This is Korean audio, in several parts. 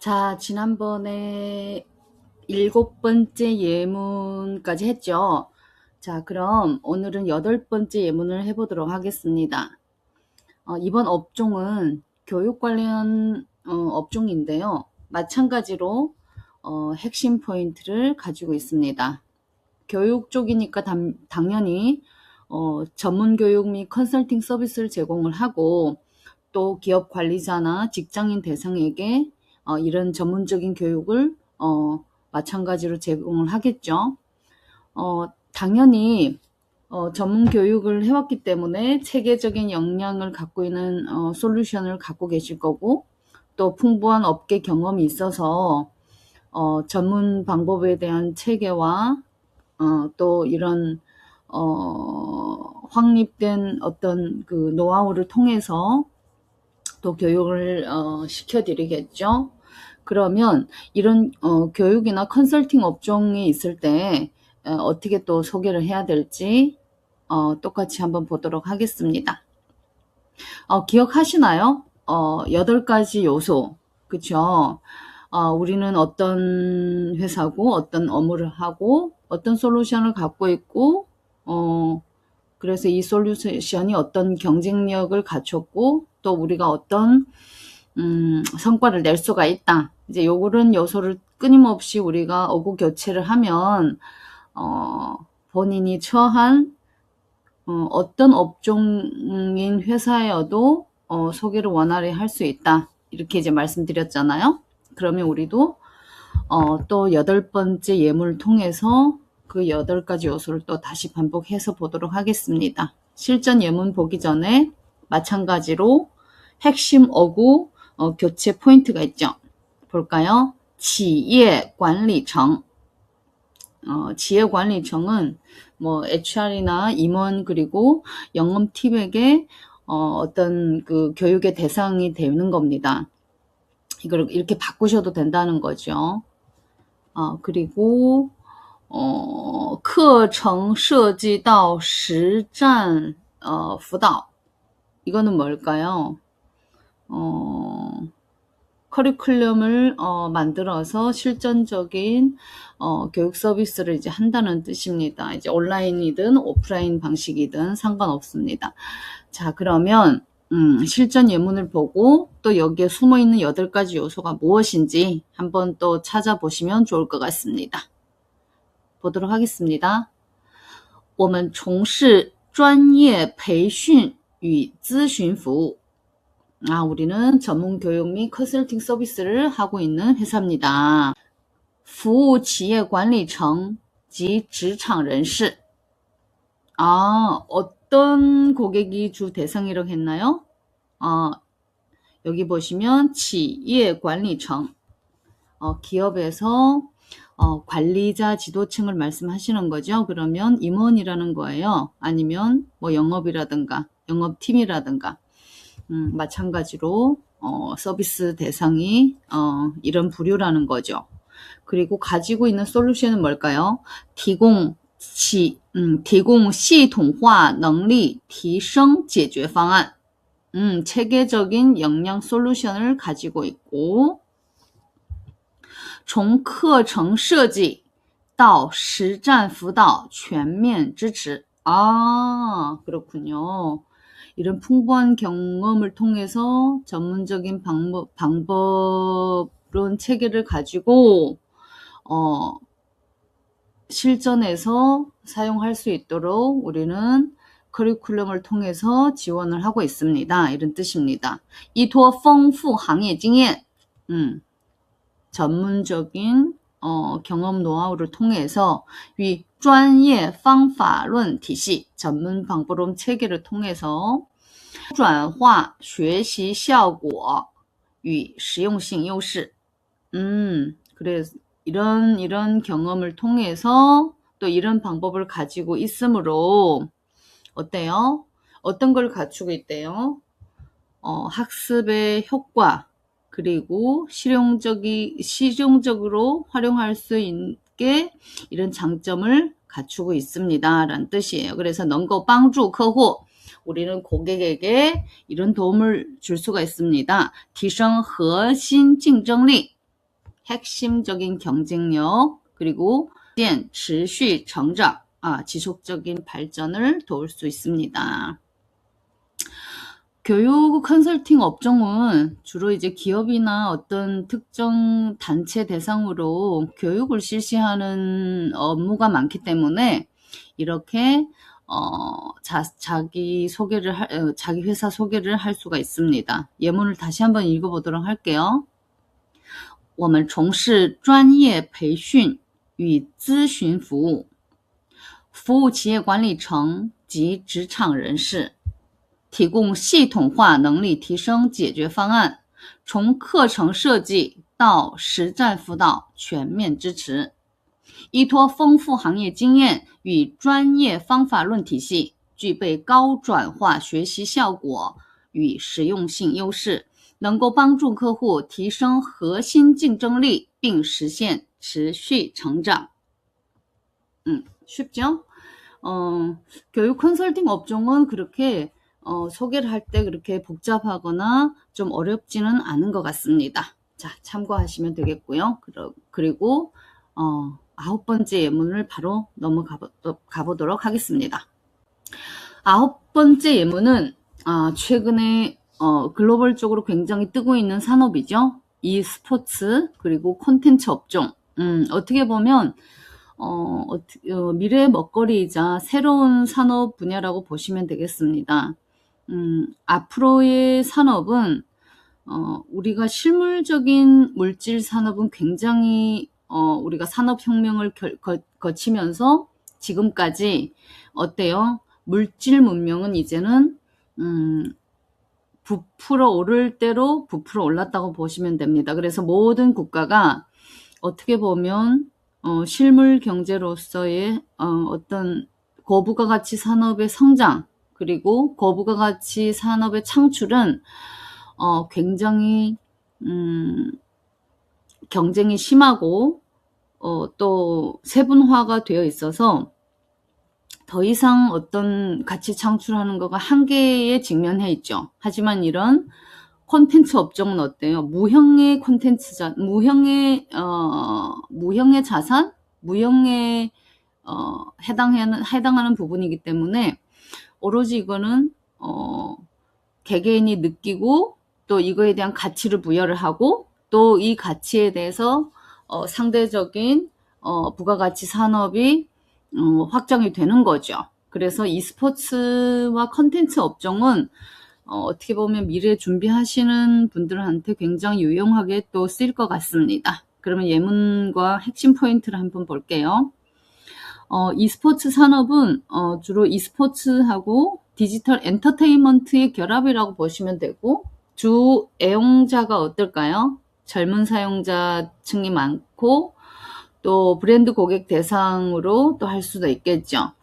자, 지난번에 7번째 예문까지 했죠. 자, 그럼 오늘은 8번째 예문을 해보도록 하겠습니다. 이번 업종은 교육 관련 업종인데요. 마찬가지로 핵심 포인트를 가지고 있습니다. 교육 쪽이니까 당연히 전문 교육 및 컨설팅 서비스를 제공을 하고, 또 기업 관리자나 직장인 대상에게 이런 전문적인 교육을 마찬가지로 제공을 하겠죠. 당연히 전문 교육을 해왔기 때문에 체계적인 역량을 갖고 있는 솔루션을 갖고 계실 거고, 또 풍부한 업계 경험이 있어서 전문 방법에 대한 체계와 또 이런 확립된 어떤 그 노하우를 통해서 또 교육을 시켜드리겠죠. 그러면 이런 교육이나 컨설팅 업종이 있을 때 어떻게 또 소개를 해야 될지 똑같이 한번 보도록 하겠습니다. 기억하시나요? 8가지 요소, 그쵸? 우리는 어떤 회사고, 어떤 업무를 하고, 어떤 솔루션을 갖고 있고, 그래서 이 솔루션이 어떤 경쟁력을 갖췄고, 또 우리가 어떤 성과를 낼 수가 있다. 이제 요런 요소를 끊임없이 우리가 어구 교체를 하면 본인이 처한 어떤 업종인 회사여도 소개를 원활히 할 수 있다. 이렇게 이제 말씀드렸잖아요. 그러면 우리도 또 8번째 예문을 통해서 그 8가지 요소를 또 다시 반복해서 보도록 하겠습니다. 실전 예문 보기 전에 마찬가지로 핵심 어구 교체 포인트가 있죠. 볼까요? 企业管理层. 企业管理层은 뭐 HR이나 임원 그리고 영업팀에게 어떤 그 교육의 대상이 되는 겁니다. 이걸 이렇게 바꾸셔도 된다는 거죠. 그리고 课程涉及到实战辅导. 이거는 뭘까요? 커리큘럼을 만들어서 실전적인 교육 서비스를 이제 한다는 뜻입니다. 이제 온라인이든 오프라인 방식이든 상관없습니다. 자, 그러면 실전 예문을 보고 또 여기에 숨어있는 8가지 요소가 무엇인지 한번 또 찾아보시면 좋을 것 같습니다. 보도록 하겠습니다. 我们从事专业培训与咨询服务. 우리는 전문 교육 및 컨설팅 서비스를 하고 있는 회사입니다. 服务企业管理层及职场人士. 어떤 고객이 주 대상이라고 했나요? 여기 보시면 企业管理层. 기업에서 관리자 지도층을 말씀하시는 거죠. 그러면 임원이라는 거예요. 아니면 뭐 영업이라든가 영업팀이라든가. 마찬가지로 서비스 대상이 이런 부류라는 거죠. 그리고 가지고 있는 솔루션은 뭘까요? 提供系统化能力提升解决方案. 체계적인 역량 솔루션을 가지고 있고, 从课程设计到实战辅导全面支持. 그렇군요. 이런 풍부한 경험을 통해서 전문적인 방법론 체계를 가지고 실전에서 사용할 수 있도록 우리는 커리큘럼을 통해서 지원을 하고 있습니다. 이런 뜻입니다. 依托丰富行业经验, 전문적인 경험 노하우를 통해서 与专业方法论体系, 전문 방법론 체계를 통해서 转化学习效果与实用性优势. 그래서 이런 경험을 통해서 또 이런 방법을 가지고 있으므로 어때요? 어떤 걸 갖추고 있대요? 학습의 효과, 그리고 실용적으로 활용할 수 있게 이런 장점을 갖추고 있습니다. 라는 뜻이에요. 그래서 能够帮助客户, 우리는 고객에게 이런 도움을 줄 수가 있습니다. 提升核心竞争力, 핵심적인 경쟁력, 그리고 持续成长, 지속적인 발전을 도울 수 있습니다. 교육 컨설팅 업종은 주로 이제 기업이나 어떤 특정 단체 대상으로 교육을 실시하는 업무가 많기 때문에 이렇게 자기 회사 소개를 할 수가 있습니다. 예문을 다시 한번 읽어보도록 할게요. 我们从事专业培训与咨询服务，服务企业管理层及职场人士，提供系统化能力提升解决方案，从课程设计到实战辅导全面支持。依托丰富行业经验与专业方法论体系，具备高转化学习效果与实用性优势，能够帮助客户提升核心竞争力并实现持续成长。쉽죠? 교육 컨설팅 업종은 그렇게 소개를 할 때 그렇게 복잡하거나 좀 어렵지는 않은 것 같습니다. 자, 참고하시면 되겠고요. 그리고 9번째 예문을 바로 넘어가 보도록 하겠습니다. 9번째 예문은 최근에 글로벌적으로 굉장히 뜨고 있는 산업이죠. e스포츠 그리고 콘텐츠 업종. 어떻게 보면 미래의 먹거리이자 새로운 산업 분야라고 보시면 되겠습니다. 앞으로의 산업은 우리가 실물적인 물질 산업은 굉장히 우리가 산업혁명을 거치면서 지금까지 어때요? 물질 문명은 이제는 부풀어 오를 대로 부풀어 올랐다고 보시면 됩니다. 그래서 모든 국가가 어떻게 보면 실물 경제로서의 어떤 고부가 가치 산업의 성장 그리고 고부가 가치 산업의 창출은 굉장히 경쟁이 심하고 또 세분화가 되어 있어서 더 이상 어떤 가치 창출하는 거가 한계에 직면해 있죠. 하지만 이런 콘텐츠 업종은 어때요? 무형의 콘텐츠, 무형의 자산, 무형에 해당하는 부분이기 때문에 오로지 이거는 개개인이 느끼고 또 이거에 대한 가치를 부여를 하고 또 이 가치에 대해서 상대적인 부가가치 산업이 확장이 되는 거죠. 그래서 e스포츠와 컨텐츠 업종은 어떻게 보면 미래 준비하시는 분들한테 굉장히 유용하게 또 쓰일 것 같습니다. 그러면 예문과 핵심 포인트를 한번 볼게요. e스포츠 산업은 주로 e스포츠하고 디지털 엔터테인먼트의 결합이라고 보시면 되고 주 애용자가 어떨까요? 젊은 사용자층이 많고 또 브랜드 고객 대상으로 또 할 수도 있겠죠.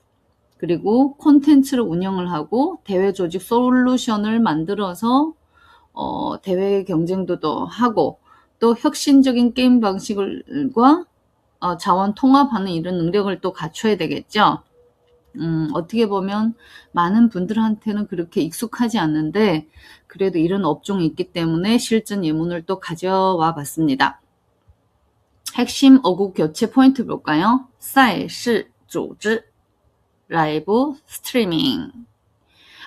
그리고 콘텐츠를 운영을 하고 대외 조직 솔루션을 만들어서 대외 경쟁도 하고 또 혁신적인 게임 방식과 자원 통합하는 이런 능력을 또 갖춰야 되겠죠. 어떻게 보면 많은 분들한테는 그렇게 익숙하지 않는데 그래도 이런 업종이 있기 때문에 실전 예문을 또 가져와 봤습니다. 핵심 어구 교체 포인트 볼까요? 赛事组织 라이브 스트리밍,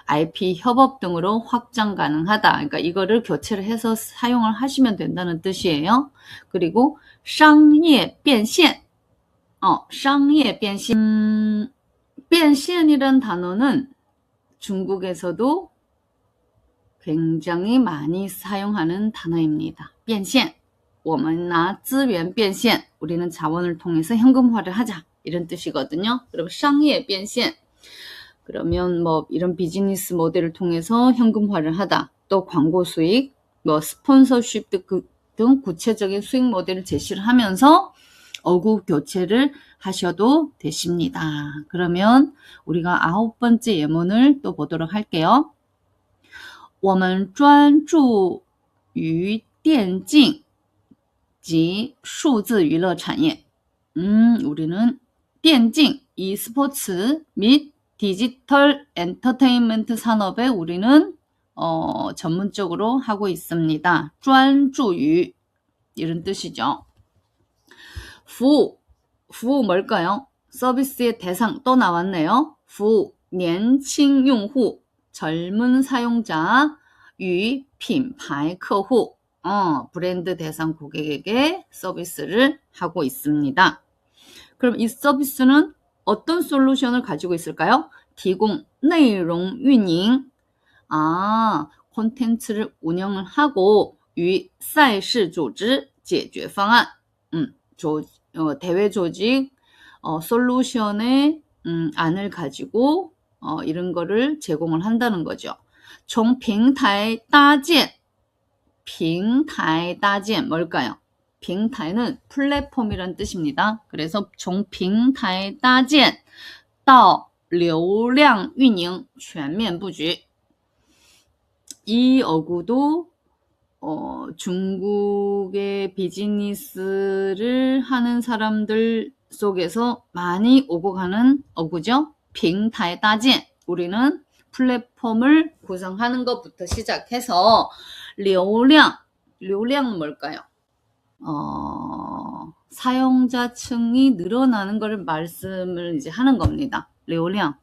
IP 협업 등으로 확장 가능하다. 그러니까 이거를 교체를 해서 사용을 하시면 된다는 뜻이에요. 그리고 商业变现, 商业变现, 变现이란 단어는 중국에서도 굉장히 많이 사용하는 단어입니다. 变现, 我们拿资源变现, 우리는 자원을 통해서 현금화를 하자. 이런 뜻이거든요. 그럼 商业变现 그러면 뭐 이런 비즈니스 모델을 통해서 현금화를 하다. 또 광고 수익, 뭐 스폰서십 등 구체적인 수익 모델을 제시를 하면서 어구 교체를 하셔도 되십니다. 그러면 우리가 9번째 예문을 또 보도록 할게요. 我们专注于电竞及数字娱乐产业. 우리는 电竞, e스포츠 및 디지털 엔터테인먼트 산업에 우리는 전문적으로 하고 있습니다. 专注于 이런 뜻이죠. 服务뭘까요? 서비스의 대상 또 나왔네요. 服务年轻用户 젊은 사용자 与品牌客户 브랜드 대상 고객에게 서비스를 하고 있습니다. 그럼 이 서비스는 어떤 솔루션을 가지고 있을까요? 提供内容运营 콘텐츠를 운영을 하고 与赛事组织解决方案 대회 조직 솔루션의 안을 가지고 이런 거를 제공을 한다는 거죠. 从平台搭建 平台搭建 뭘까요? 平台는 플랫폼이란 뜻입니다. 그래서 从平台搭建到流量运营全面布局. 이 어구도 중국의 비즈니스를 하는 사람들 속에서 많이 오고 가는 어구죠. 平台搭建 우리는 플랫폼을 구성하는 것부터 시작해서 流量 流量은 뭘까요? 사용자층이 늘어나는 것을 말씀을 이제 하는 겁니다. 流量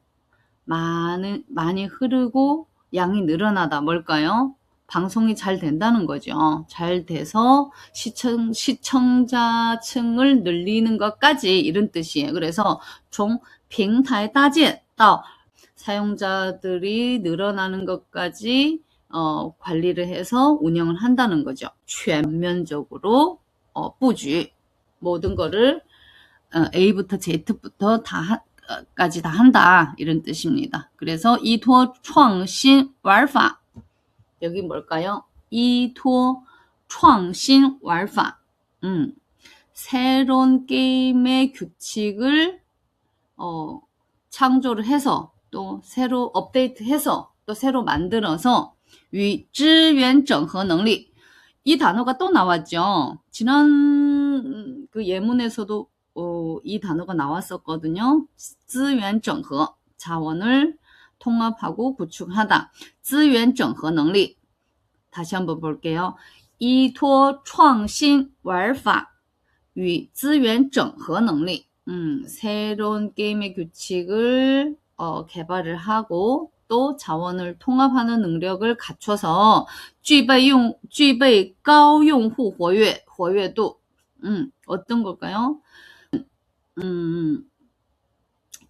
많이 흐르고 양이 늘어나다 뭘까요? 방송이 잘 된다는 거죠. 잘 돼서 시청자층을 늘리는 것까지 이런 뜻이에요. 그래서 从平台搭建到 사용자들이 늘어나는 것까지 관리를 해서 운영을 한다는 거죠.全면적으로布局 모든 거를 A부터 Z부터 까지 다 한다 이런 뜻입니다. 그래서 依托创新玩法 여기 뭘까요? 依托创新玩法 새로운 게임의 규칙을 창조를 해서 또 새로 업데이트해서 또 새로 만들어서 与资源整合能力 이 단어가 또 나왔죠. 지난 그 예문에서도 이 단어가 나왔었거든요. 资源整合 자원을 통합하고 구축하다. 资源整合能力 다시 한번 볼게요. 依托创新玩法与资源整合能力 새로운 게임의 규칙을 개발을 하고 또 자원을 통합하는 능력을 갖춰서 具备高用户活跃度 어떤 걸까요?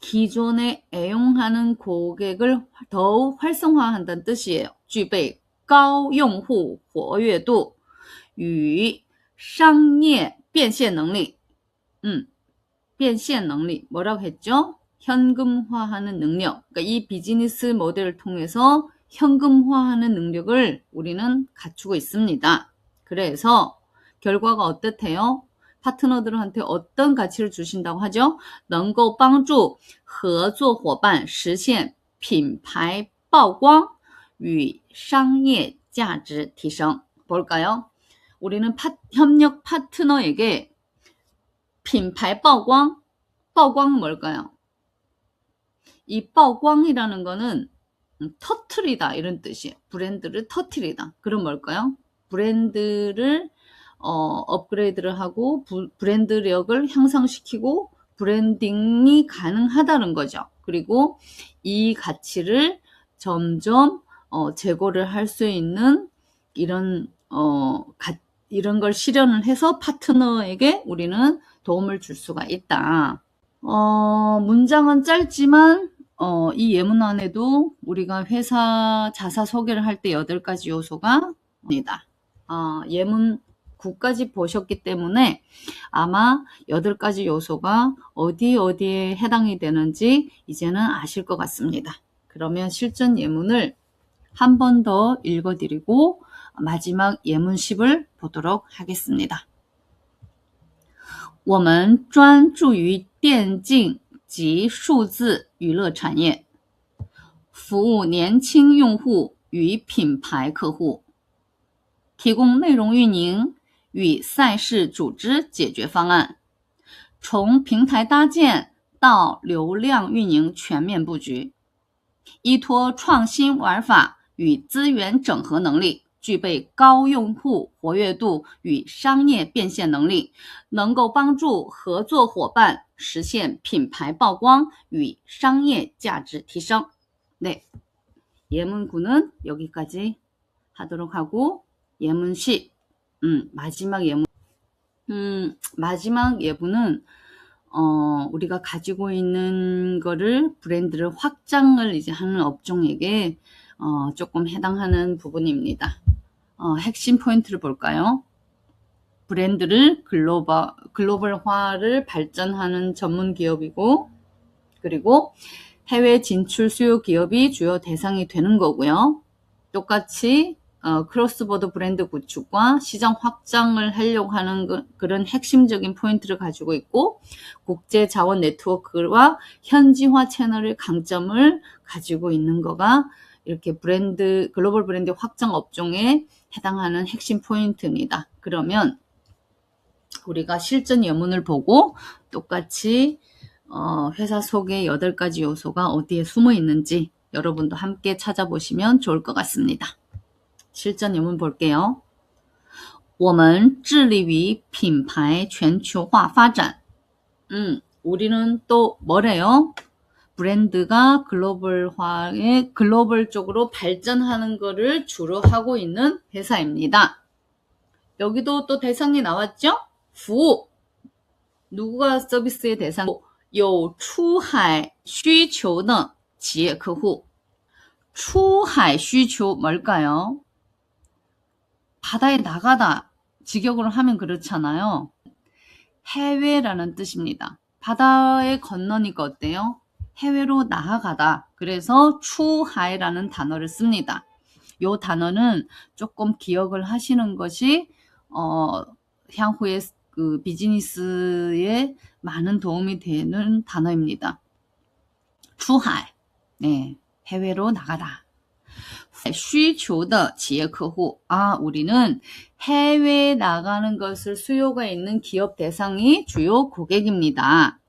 기존에 애용하는 고객을 더욱 활성화한다는 뜻이에요. 具备高用户活跃度与商业变现能力 变现能力 뭐라고 했죠? 현금화하는 능력. 그러니까 이 비즈니스 모델을 통해서 현금화하는 능력을 우리는 갖추고 있습니다. 그래서 결과가 어떻대요? 파트너들한테 어떤 가치를 주신다고 하죠? 能够帮助合作伙伴实现品牌曝光与商业价值提升. 볼까요? 우리는 협력 파트너에게 品牌曝光, 曝光 뭘까요? 이 曝光이라는 거는 터트리다 이런 뜻이에요. 브랜드를 터트리다. 그럼 뭘까요? 브랜드를 업그레이드를 하고 브랜드력을 향상시키고 브랜딩이 가능하다는 거죠. 그리고 이 가치를 점점 제고를 할 수 있는 이런 걸 실현을 해서 파트너에게 우리는 도움을 줄 수가 있다. 문장은 짧지만 이 예문 안에도 우리가 회사 자사 소개를 할 때 8가지 요소가 있습니다. 예문 9까지 보셨기 때문에 아마 8가지 요소가 어디에 해당이 되는지 이제는 아실 것 같습니다. 그러면 실전 예문을 한 번 더 읽어드리고 마지막 예문 10을 보도록 하겠습니다. 我们专注于电竞及数字娱乐产业，服务年轻用户与品牌客户，提供内容运营与赛事组织解决方案，从平台搭建到流量运营全面布局，依托创新玩法与资源整合能力，具备高用户活跃度与商业变现能力，能够帮助合作伙伴实现品牌曝光与商业价值提升. 네, 예문구는 여기까지 하도록 하고 예문시 마지막 예문은 우리가 가지고 있는 거를 브랜드를 확장을 이제 하는 업종에게 조금 해당하는 부분입니다. 핵심 포인트를 볼까요? 브랜드를 글로벌화를 발전하는 전문 기업이고, 그리고 해외 진출 수요 기업이 주요 대상이 되는 거고요. 똑같이 크로스보더 브랜드 구축과 시장 확장을 하려고 하는 그런 핵심적인 포인트를 가지고 있고, 국제 자원 네트워크와 현지화 채널의 강점을 가지고 있는 거가 이렇게 글로벌 브랜드 확장 업종에 해당하는 핵심 포인트입니다. 그러면 우리가 실전 예문을 보고 똑같이 회사 속의 8가지 요소가 어디에 숨어 있는지 여러분도 함께 찾아보시면 좋을 것 같습니다. 실전 예문 볼게요. 我们致力于品牌全球化发展. 우리는 또 뭐래요? 브랜드가 글로벌적으로 발전하는 거를 주로 하고 있는 회사입니다. 여기도 또 대상이 나왔죠? 服务. 누구가 서비스의 대상? 有出海需求的企业客户. 出海需求 뭘까요? 바다에 나가다. 직역으로 하면 그렇잖아요. 해외라는 뜻입니다. 바다에 건너니까 어때요? 해외로 나아가다. 그래서 추하이라는 단어를 씁니다. 이 단어는 조금 기억을 하시는 것이 향후에 그 비즈니스에 많은 도움이 되는 단어입니다. 추하이, 네, 해외로 나가다. 需求的企业客户. 우리는 해외에 나가는 것을 수요가 있는 기업 대상이 주요 고객입니다.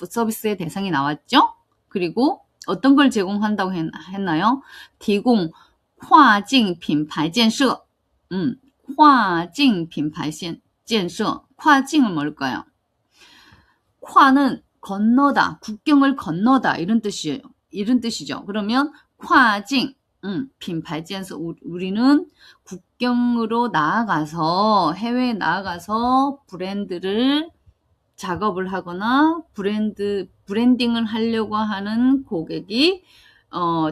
서비스의 대상이 나왔죠? 그리고 어떤 걸 제공한다고 했나요? 提供跨境品牌建设. 跨境品牌建设.跨境은 뭘까요? 跨는 건너다, 국경을 건너다 이런 뜻이죠. 그러면 跨境 品牌建设. 우리는 국경으로 나아가서 해외에 나아가서 브랜드를 작업을 하거나 브랜딩을 하려고 하는 고객이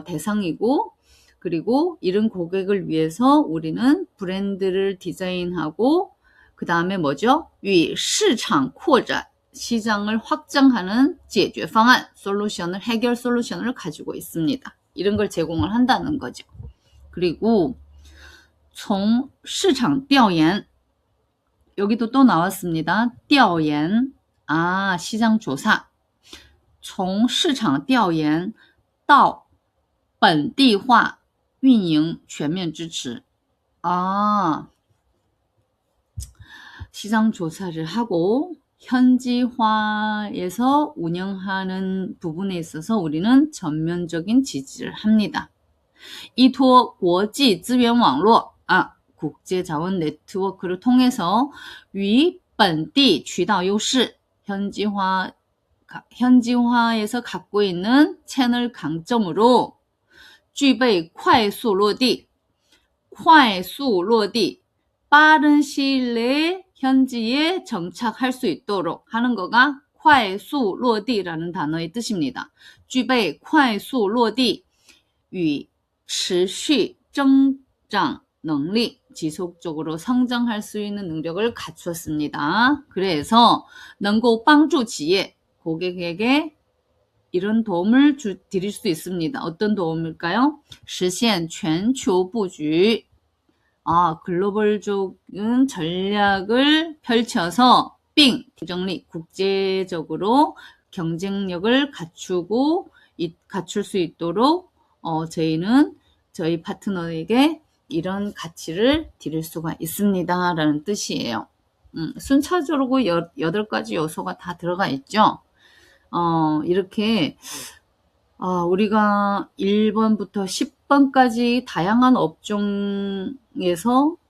대상이고, 그리고 이런 고객을 위해서 우리는 브랜드를 디자인하고, 그 다음에 뭐죠? 与市场扩展, 시장을 확장하는 解决方案, 해결 솔루션을 가지고 있습니다. 이런 걸 제공을 한다는 거죠. 그리고 从市场调研, 여기도 또 나왔습니다. 调研, 시장 조사. 从市场调研到本地化运营全面支持. 시장 조사를 하고 현지화에서 운영하는 부분에 있어서 우리는 전면적인 지지를 합니다. 依托国际资源网络, 국제 자원 네트워크를 통해서 与本地渠道优势, 현지화에서 갖고 있는 채널 강점으로 具备快速落地, 빠른 시일 내에 현지에 정착할 수 있도록 하는 거가 快速落地라는 단어의 뜻입니다. 具备快速落地与持续增长能力, 지속적으로 성장할 수 있는 능력을 갖추었습니다. 그래서 能够帮助企业, 고객에게 이런 도움을 드릴 수 있습니다. 어떤 도움일까요? 实现全球布局. 글로벌적인 전략을 펼쳐서 경쟁력, 국제적으로 경쟁력을 갖출 수 있도록 저희는 저희 파트너에게 이런 가치를 드릴 수가 있습니다. 라는 뜻이에요. 순차적으로 8가지 요소가 다 들어가 있죠. 이렇게 우리가 1번부터 10번까지 다양한 업종에서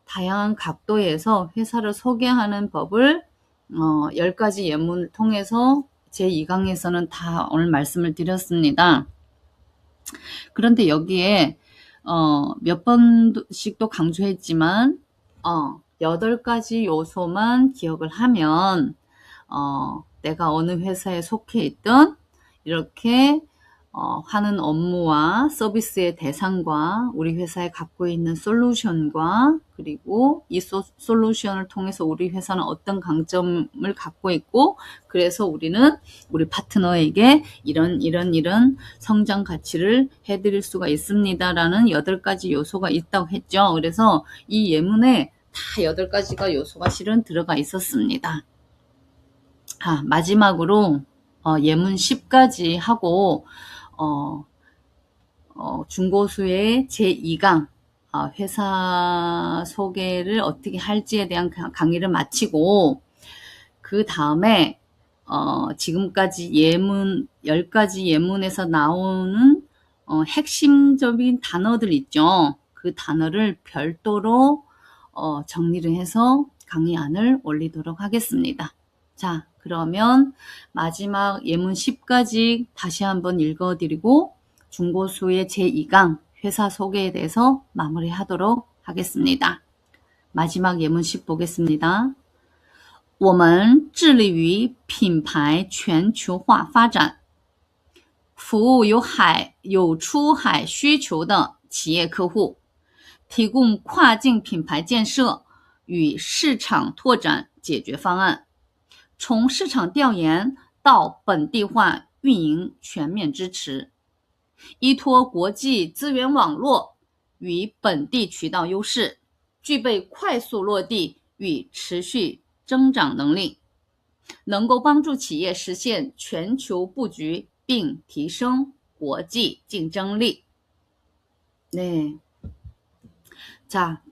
다양한 각도에서 회사를 소개하는 법을 10가지 예문을 통해서 제2강에서는 다 오늘 말씀을 드렸습니다. 그런데 여기에 몇 번씩 또 강조했지만 8가지 요소만 기억을 하면 내가 어느 회사에 속해 있든 이렇게 하는 업무와 서비스의 대상과 우리 회사에 갖고 있는 솔루션과 그리고 이 솔루션을 통해서 우리 회사는 어떤 강점을 갖고 있고 그래서 우리는 우리 파트너에게 이런 성장 가치를 해드릴 수가 있습니다라는 8가지 요소가 있다고 했죠. 그래서 이 예문에 다 8가지가 요소가 실은 들어가 있었습니다. 마지막으로 예문 10가지 하고 중고수의 제2강 회사 소개를 어떻게 할지에 대한 강의를 마치고 그 다음에 지금까지 예문 10가지 예문에서 나오는 핵심적인 단어들 있죠. 그 단어를 별도로 정리를 해서 강의안을 올리도록 하겠습니다. 자, 그러면 마지막 예문 10가지 다시 한번 읽어드리고 중고수의 제2강 회사 소개에 대해서 마무리하도록 하겠습니다. 마지막 예문 10보겠습니다.我们致力于品牌全球化发展，服务有出海需求的企业客户，提供跨境品牌建设与市场拓展解决方案，从市场调研到本地化运营全面支持，依托国际资源网络与本地渠道优势，具备快速落地与持续增长能力，能够帮助企业实现全球布局并提升国际竞争力。 네. 자,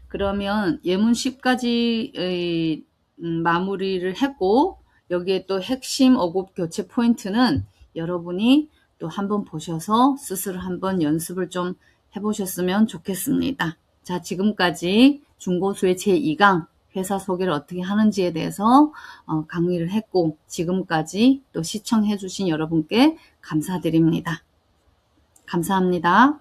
그러면 예문 10가지 마무리를 했고 여기에 또 핵심 어급 교체 포인트는 여러분이 또 한번 보셔서 스스로 한번 연습을 좀 해보셨으면 좋겠습니다. 자, 지금까지 중고수의 제2강 회사 소개를 어떻게 하는지에 대해서 강의를 했고 지금까지 또 시청해 주신 여러분께 감사드립니다. 감사합니다.